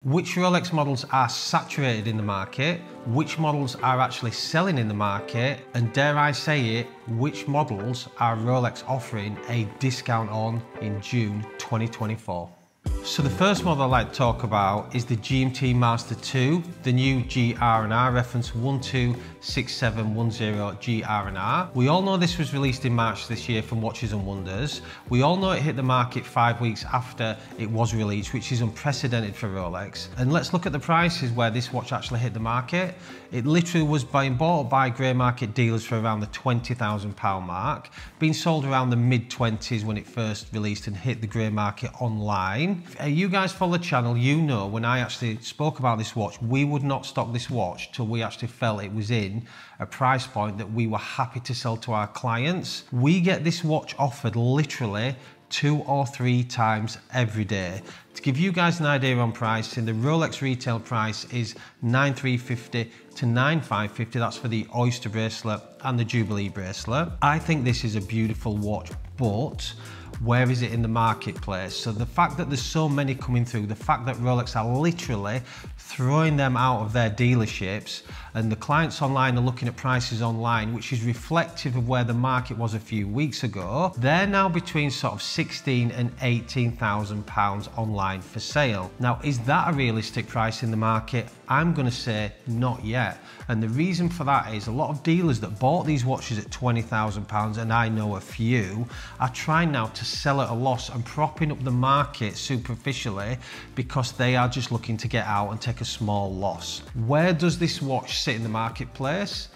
Which Rolex models are saturated in the market, which models are actually selling in the market, and dare I say it, which models are Rolex offering a discount on in June 2024. So the first model I'd like to talk about is the GMT Master 2, the new GR&R, reference 126710 GR&R. We all know this was released in March this year from Watches and Wonders. We all know it hit the market 5 weeks after it was released, which is unprecedented for Rolex. And let's look at the prices where this watch actually hit the market. It literally was being bought by grey market dealers for around the £20,000 mark, being sold around the mid-20s when it first released and hit the grey market online. You guys follow the channel, you know when I actually spoke about this watch, we would not stock this watch till we actually felt it was in a price point that we were happy to sell to our clients. We get this watch offered literally 2 or 3 times every day. To give you guys an idea on pricing, the Rolex retail price is $9,350 to $9,550. That's for the Oyster bracelet and the Jubilee bracelet. I think this is a beautiful watch, but where is it in the marketplace? So the fact that there's so many coming through, the fact that Rolex are literally throwing them out of their dealerships, and the clients online are looking at prices online, which is reflective of where the market was a few weeks ago. They're now between sort of £16,000 and £18,000 online for sale. Now, is that a realistic price in the market? I'm going to say not yet. And the reason for that is a lot of dealers that bought these watches at £20,000, and I know a few, are trying now to sell at a loss and propping up the market superficially because they are just looking to get out and take a small loss. Where does this watch sit in the marketplace?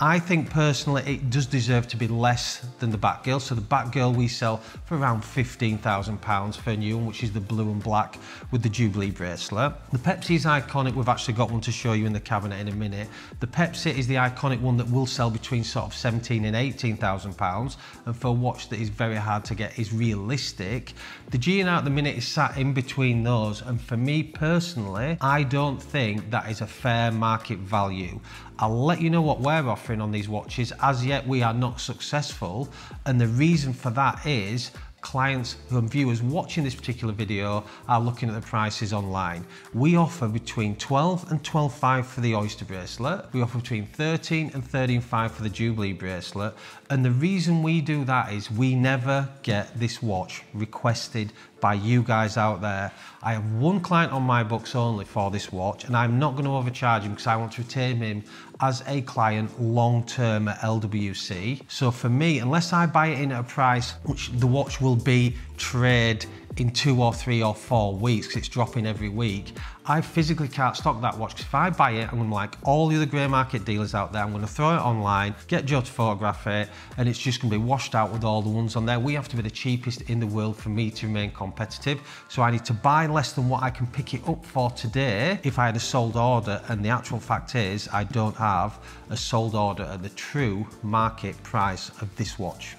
I think personally it does deserve to be less than the Batgirl. So the Batgirl we sell for around £15,000 for a new one, which is the blue and black with the Jubilee bracelet. The Pepsi is iconic. We've actually got one to show you in the cabinet in a minute. The Pepsi is the iconic one that will sell between sort of £17,000 and £18,000, and for a watch that is very hard to get is realistic. The G&R at the minute is sat in between those, and for me personally, I don't think that is a fair market value. I'll let you know what we're offering on these watches. As yet, we are not successful, and the reason for that is clients and viewers watching this particular video are looking at the prices online. We offer between $12,000 and $12,500 for the Oyster bracelet. We offer between $13,000 and $13,500 for the Jubilee bracelet. And the reason we do that is we never get this watch requested by you guys out there. I have one client on my books only for this watch, and I'm not going to overcharge him because I want to retain him as a client long-term at LWC. So for me, unless I buy it in at a price which the watch will be trade in 2 or 3 or 4 weeks, because it's dropping every week, I physically can't stock that watch, because if I buy it, I'm going to, like all the other grey market dealers out there, I'm going to throw it online, get Joe to photograph it, and it's just going to be washed out with all the ones on there. We have to be the cheapest in the world for me to remain competitive, so I need to buy less than what I can pick it up for today if I had a sold order, and the actual fact is I don't have a sold order at the true market price of this watch.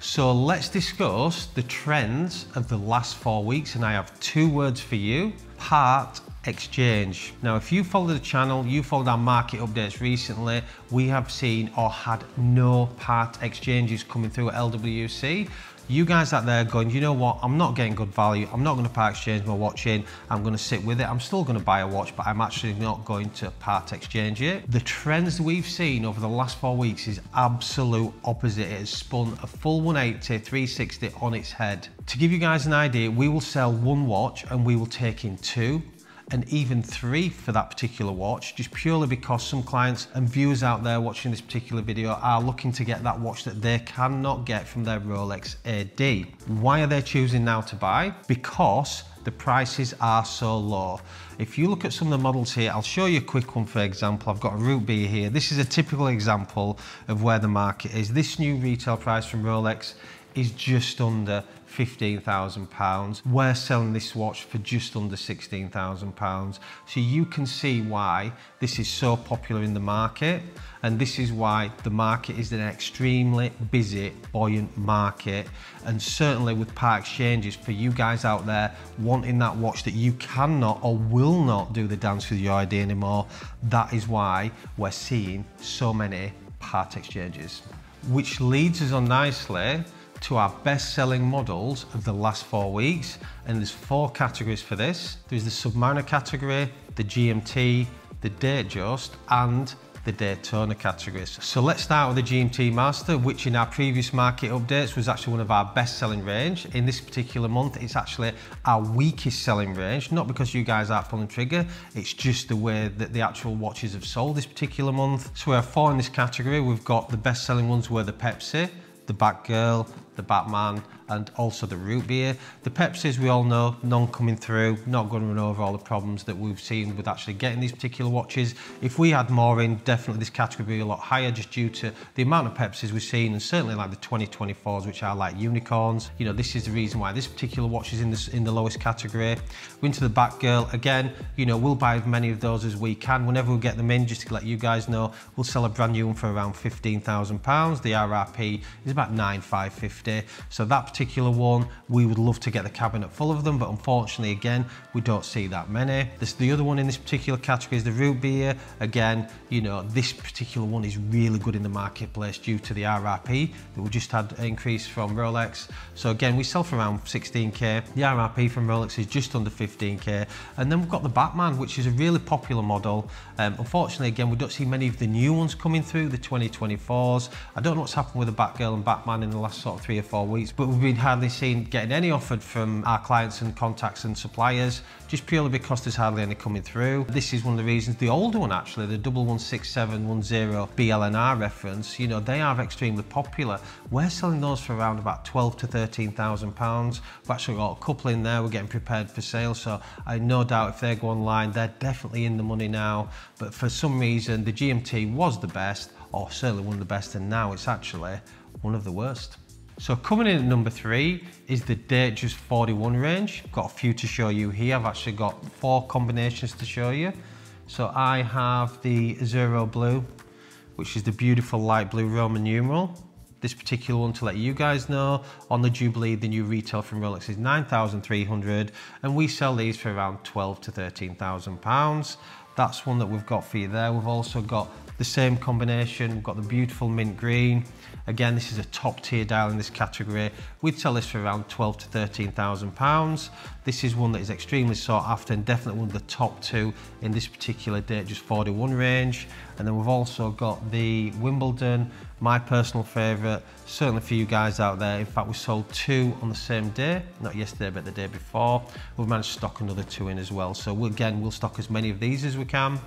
So let's discuss the trends of the last 4 weeks, and I have 2 words for you: part exchange. Now, if you follow the channel, you followed our market updates recently, we have seen or had no part exchanges coming through at LWC. You guys out there going, you know what, I'm not getting good value, I'm not going to part exchange my watch in, I'm going to sit with it, I'm still going to buy a watch, but I'm actually not going to part exchange it. The trends we've seen over the last 4 weeks is absolute opposite. It has spun a full 180, 360 on its head. To give you guys an idea, we will sell 1 watch and we will take in 2. And even 3 for that particular watch, just purely because some clients and viewers out there watching this particular video are looking to get that watch that they cannot get from their Rolex AD. Why are they choosing now to buy? Because the prices are so low. If you look at some of the models here, I'll show you a quick one. For example, I've got a Root B here. This is a typical example of where the market is. This new retail price from Rolex is just under £15,000. We're selling this watch for just under £16,000. So you can see why this is so popular in the market, and this is why the market is an extremely busy, buoyant market. And certainly with part exchanges, for you guys out there wanting that watch that you cannot or will not do the dance with your ID anymore, that is why we're seeing so many part exchanges. Which leads us on nicely to our best-selling models of the last 4 weeks, and there's 4 categories for this. There's the Submariner category, the GMT, the Datejust, and the Daytona categories. So let's start with the GMT Master, which in our previous market updates was actually one of our best selling range. In this particular month, it's actually our weakest selling range, not because you guys aren't pulling trigger, it's just the way that the actual watches have sold this particular month. So we have 4 in this category. We've got the best selling ones were the Pepsi, the Batgirl, the Batman, and also the root beer. The Pepsis, we all know, none coming through, not going to run over all the problems that we've seen with actually getting these particular watches. If we had more in, definitely this category would be a lot higher just due to the amount of Pepsis we've seen, and certainly like the 2024s, which are like unicorns. You know, this is the reason why this particular watch is in the lowest category. We're into the Batgirl. Again, you know, we'll buy as many of those as we can. Whenever we get them in, just to let you guys know, we'll sell a brand new one for around £15,000. The RRP is about £9,550. So that particular one, we would love to get the cabinet full of them, but unfortunately, again, we don't see that many. The other one in this particular category is the root beer. Again, you know, this particular one is really good in the marketplace due to the RRP that we just had an increase from Rolex. So again, we sell for around 16k. The RRP from Rolex is just under 15k. And then we've got the Batman, which is a really popular model. Unfortunately, again, we don't see many of the new ones coming through, the 2024s. I don't know what's happened with the Batgirl and Batman in the last sort of 3 or 4 weeks, but we've been hardly seen getting any offered from our clients and contacts and suppliers, just purely because there's hardly any coming through. This is one of the reasons. The older one actually, the 116710 BLNR reference, you know, they are extremely popular. We're selling those for around about £12,000 to £13,000. We've actually got a couple in there, we're getting prepared for sale, so I no doubt if they go online, they're definitely in the money now. But for some reason, the GMT was the best, or certainly one of the best, and now it's actually one of the worst. So coming in at number 3 is the Datejust 41 range. Got a few to show you here. I've actually got 4 combinations to show you. So I have the Zero Blue, which is the beautiful light blue Roman numeral. This particular one, to let you guys know, on the Jubilee, the new retail from Rolex is £9,300, and we sell these for around £12,000 to £13,000. That's one that we've got for you there. We've also got the same combination. We've got the beautiful mint green. Again, this is a top tier dial in this category. We'd sell this for around £12,000 to £13,000. This is one that is extremely sought after and definitely one of the top 2 in this particular Datejust 41 range. And then we've also got the Wimbledon, my personal favourite, certainly for you guys out there. In fact, we sold 2 on the same day, not yesterday, but the day before. We've managed to stock another 2 in as well. So we'll stock as many of these as we can.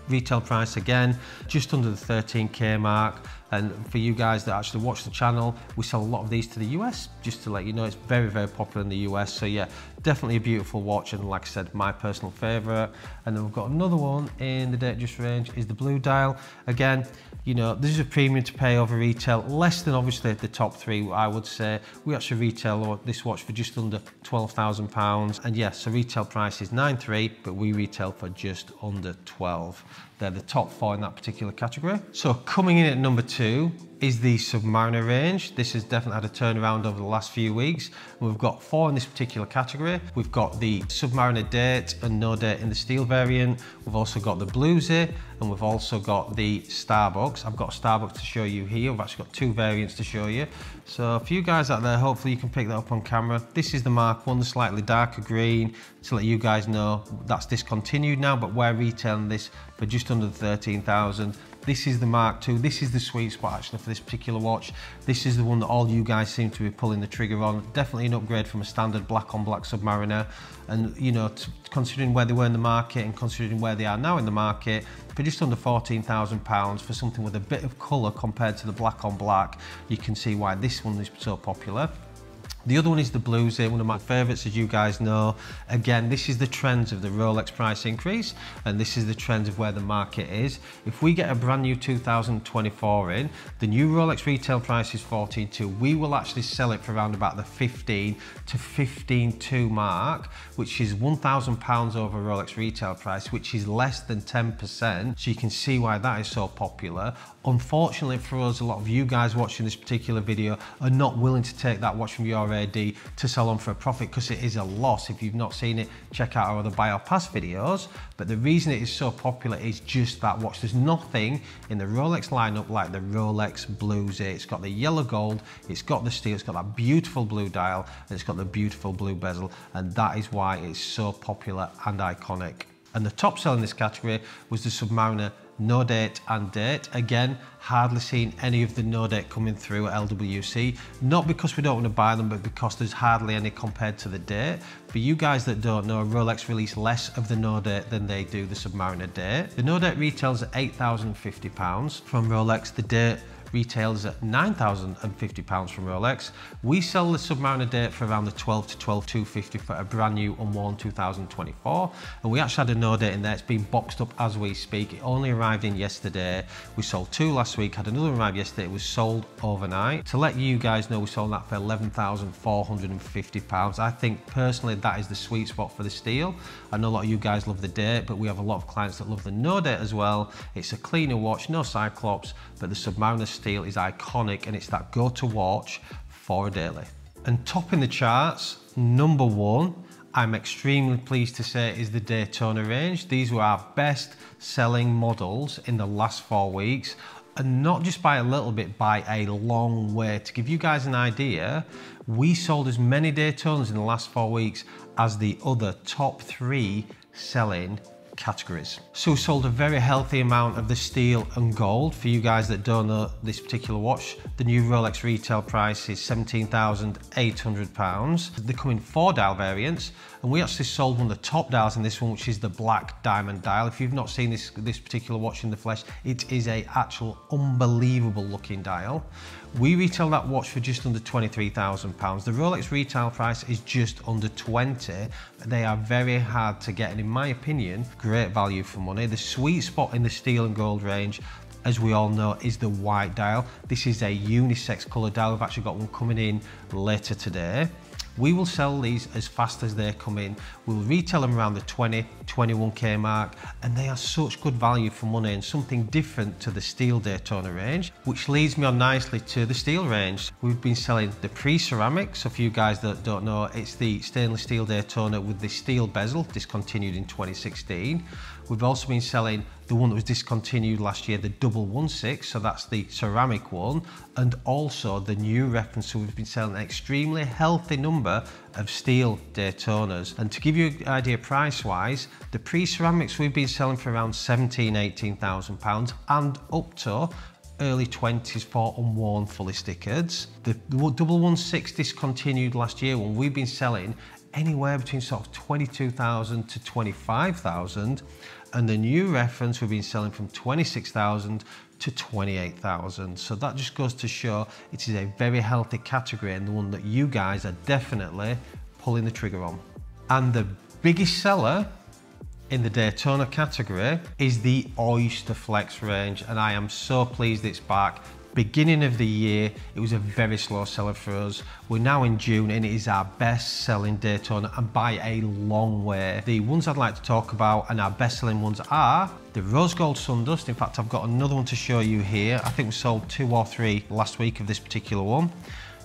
Retail price again, just under the 13k mark. And for you guys that actually watch the channel, we sell a lot of these to the US, just to let you know, it's very, very popular in the US. So yeah, definitely a beautiful watch, and like I said, my personal favorite. And then we've got another one in the Datejust range, is the blue dial. Again, you know, this is a premium to pay over retail, less than obviously the top 3, I would say. We actually retail this watch for just under £12,000. And yes, so retail price is 9.3, but we retail for just under 12. They're the top 4 in that particular category. So coming in at number 2 is the Submariner range. This has definitely had a turnaround over the last few weeks. We've got 4 in this particular category. We've got the Submariner Date and No Date in the steel variant. We've also got the Bluesy, and we've also got the Starbucks. I've got a Starbucks to show you here. We've actually got 2 variants to show you. So for you guys out there, hopefully you can pick that up on camera. This is the Mark 1, the slightly darker green, to let you guys know that's discontinued now, but we're retailing this for just under 13,000. This is the Mark II. This is the sweet spot actually for this particular watch. This is the one that all you guys seem to be pulling the trigger on. Definitely an upgrade from a standard black on black Submariner. And you know, considering where they were in the market and considering where they are now in the market, for just under £14,000 for something with a bit of colour compared to the black on black, you can see why this one is so popular. The other one is the Bluesy, one of my favourites, as you guys know. Again, this is the trends of the Rolex price increase, and this is the trends of where the market is. If we get a brand new 2024 in, the new Rolex retail price is 14.2. We will actually sell it for around about the 15 to 15.2 mark, which is £1,000 over Rolex retail price, which is less than 10%. So you can see why that is so popular. Unfortunately for us, a lot of you guys watching this particular video are not willing to take that watch from your ready to sell on for a profit, because it is a loss. If you've not seen it, check out our other buy or pass videos. But the reason it is so popular is just that watch. There's nothing in the Rolex lineup like the Rolex Blues. It's got the yellow gold, it's got the steel, it's got that beautiful blue dial, and it's got the beautiful blue bezel, and that is why it's so popular and iconic. And the top seller in this category was the Submariner no date and date. Again, hardly seen any of the no date coming through at LWC, not because we don't want to buy them, but because there's hardly any compared to the date. For you guys that don't know, Rolex release less of the no date than they do the Submariner date. The no date retails at £8,050 from Rolex. The date retails at £9,050 from Rolex. We sell the Submariner date for around the 12 to 12,250 for a brand new unworn 2024, and we actually had a no date in there. It's been boxed up as we speak. It only arrived in yesterday. We sold 2 last week, had another arrive yesterday. It was sold overnight. To let you guys know, we sold that for £11,450. I think personally that is the sweet spot for the steel. I know a lot of you guys love the date, but we have a lot of clients that love the no date as well. It's a cleaner watch, no Cyclops, but the Submariner steel is iconic, and it's that go-to watch for a daily. And topping the charts, number 1, I'm extremely pleased to say, is the Daytona range. These were our best selling models in the last 4 weeks, and not just by a little bit, by a long way. To give you guys an idea, we sold as many Daytonas in the last 4 weeks as the other top 3 selling categories. So we sold a very healthy amount of the steel and gold. For you guys that don't know this particular watch, the new Rolex retail price is £17,800. They come in 4 dial variants, and we actually sold one of the top dials in this one, which is the black diamond dial. If you've not seen this particular watch in the flesh, it is a actual unbelievable looking dial. We retail that watch for just under £23,000. The Rolex retail price is just under 20. They are very hard to get, and in my opinion, great value for money. The sweet spot in the steel and gold range, as we all know, is the white dial. This is a unisex colour dial. We've actually got one coming in later today. We will sell these as fast as they come in. We'll retail them around the 20, 21k mark, and they are such good value for money and something different to the steel Daytona range, which leads me on nicely to the steel range. We've been selling the pre-ceramic, so for you guys that don't know, it's the stainless steel Daytona with the steel bezel, discontinued in 2016. We've also been selling the one that was discontinued last year, the 116, so that's the ceramic one, and also the new reference. So we've been selling an extremely healthy number of steel Daytonas. And to give you an idea price-wise, the pre-ceramics we've been selling for around £17,000, £18,000 and up to early 20s for unworn fully stickered. The 116 discontinued last year one, we've been selling anywhere between sort of 22,000 to 25,000, and the new reference we've been selling from 26,000 to 28,000. So that just goes to show it is a very healthy category, and the one that you guys are definitely pulling the trigger on. And the biggest seller in the Daytona category is the Oyster Flex range, and I am so pleased it's back. Beginning of the year, it was a very slow seller for us. We're now in June, and it is our best selling Daytona, and by a long way. The ones I'd like to talk about and our best selling ones are the Rose Gold Sundust. In fact, I've got another one to show you here. I think we sold 2 or 3 last week of this particular one.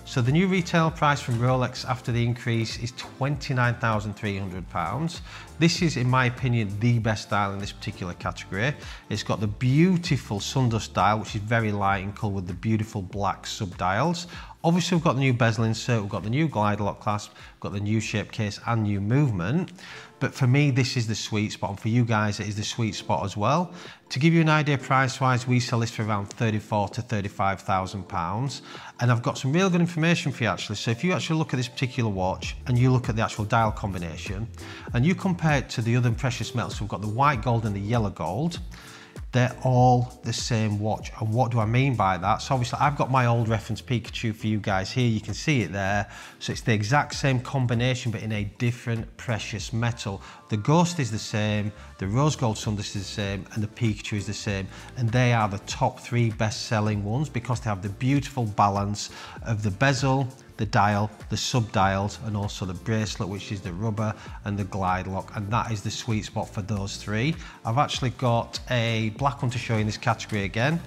So the new retail price from Rolex after the increase is £29,300. This is, in my opinion, the best dial in this particular category. It's got the beautiful Sundust dial, which is very light in colour with the beautiful black sub-dials. Obviously, we've got the new bezel insert, we've got the new glide lock clasp, we've got the new shape case and new movement. But for me, this is the sweet spot, and for you guys, it is the sweet spot as well. To give you an idea price-wise, we sell this for around £34,000 to £35,000. And I've got some real good information for you actually. So if you actually look at this particular watch and you look at the actual dial combination and you compare it to the other precious metals, so we've got the white gold and the yellow gold, they're all the same watch. And what do I mean by that? So obviously I've got my old reference Pikachu for you guys here. You can see it there. So it's the exact same combination, but in a different precious metal. The Ghost is the same, the Rose Gold Sundust is the same, and the Pikachu is the same. And they are the top 3 best selling ones because they have the beautiful balance of the bezel, the dial, the sub-dials, and also the bracelet, which is the rubber, and the glide lock, and that is the sweet spot for those 3. I've actually got a black one to show you in this category again.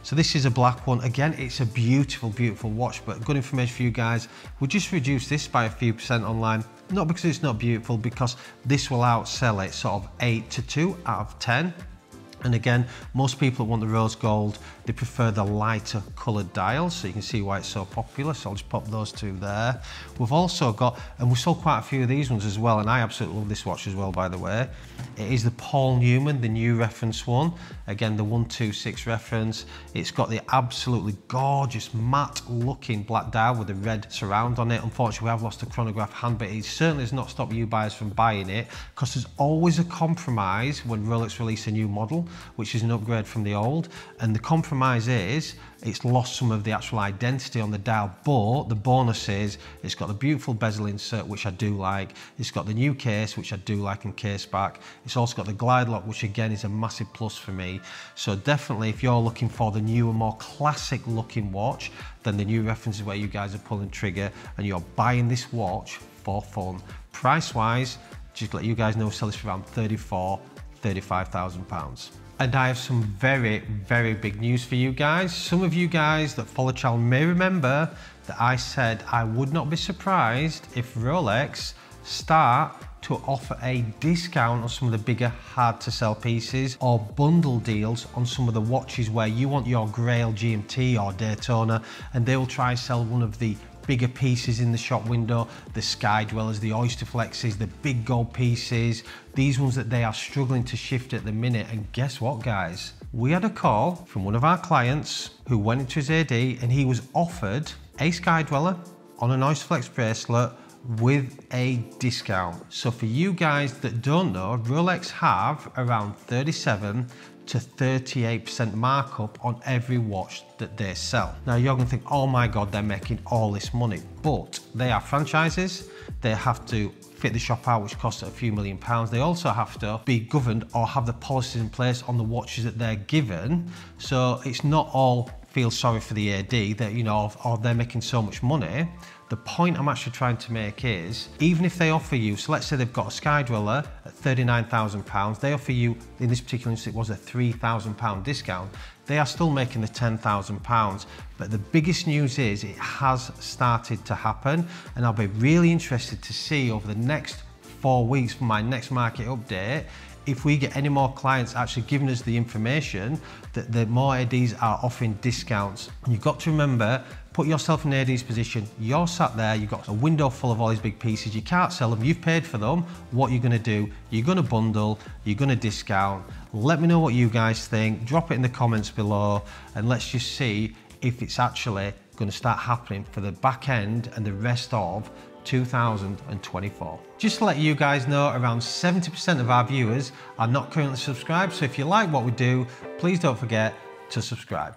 So this is a black one. Again, it's a beautiful, beautiful watch, but good information for you guys. We'll just reduce this by a few percent online. Not because it's not beautiful, because this will outsell it sort of 8 to 2 out of 10. And again, most people that want the rose gold, they prefer the lighter coloured dials, so you can see why it's so popular. So I'll just pop those two there. We've also got, and we sold quite a few of these ones as well, and I absolutely love this watch as well, by the way. It is the Paul Newman, the new reference one. Again, the 126 reference. It's got the absolutely gorgeous matte looking black dial with the red surround on it. Unfortunately, we have lost the chronograph hand, but it certainly has not stopped you buyers from buying it, because there's always a compromise when Rolex release a new model, which is an upgrade from the old, and the compromise is it's lost some of the actual identity on the dial, but the bonus is it's got the beautiful bezel insert, which I do like. It's got the new case, which I do like, and case back. It's also got the glide lock, which again is a massive plus for me. So definitely, if you're looking for the newer, more classic looking watch, then the new reference is where you guys are pulling trigger, and you're buying this watch for fun. Price wise, just to let you guys know, sell this for around £35,000. And I have some very, very big news for you guys. Some of you guys that follow the channel may remember that I said I would not be surprised if Rolex start to offer a discount on some of the bigger hard to sell pieces, or bundle deals on some of the watches where you want your Grail GMT or Daytona, and they will try and sell one of the bigger pieces in the shop window, the Sky Dwellers, the Oyster Flexes, the big gold pieces, these ones that they are struggling to shift at the minute. And guess what, guys? We had a call from one of our clients who went into his AD, and he was offered a Sky Dweller on an Oyster Flex bracelet with a discount. So for you guys that don't know, Rolex have around 37 to 38% markup on every watch that they sell. Now you're gonna think, oh my God, they're making all this money, but they are franchises. They have to fit the shop out, which costs a few £1,000,000. They also have to be governed or have the policies in place on the watches that they're given. So it's not all feel sorry for the AD that, you know, or they're making so much money. The point I'm actually trying to make is, even if they offer you, so let's say they've got a Sky Dweller at £39,000, they offer you, in this particular instance, it was a £3,000 discount, they are still making the £10,000. But the biggest news is it has started to happen, and I'll be really interested to see over the next 4 weeks for my next market update, if we get any more clients actually giving us the information that the more ADs are offering discounts. And you've got to remember, put yourself in AD's position. You're sat there, you've got a window full of all these big pieces, you can't sell them, you've paid for them. What you're gonna do, you're gonna bundle, you're gonna discount. Let me know what you guys think, drop it in the comments below, and let's just see if it's actually gonna start happening for the back end and the rest of 2024. Just to let you guys know, around 70% of our viewers are not currently subscribed, so if you like what we do, please don't forget to subscribe.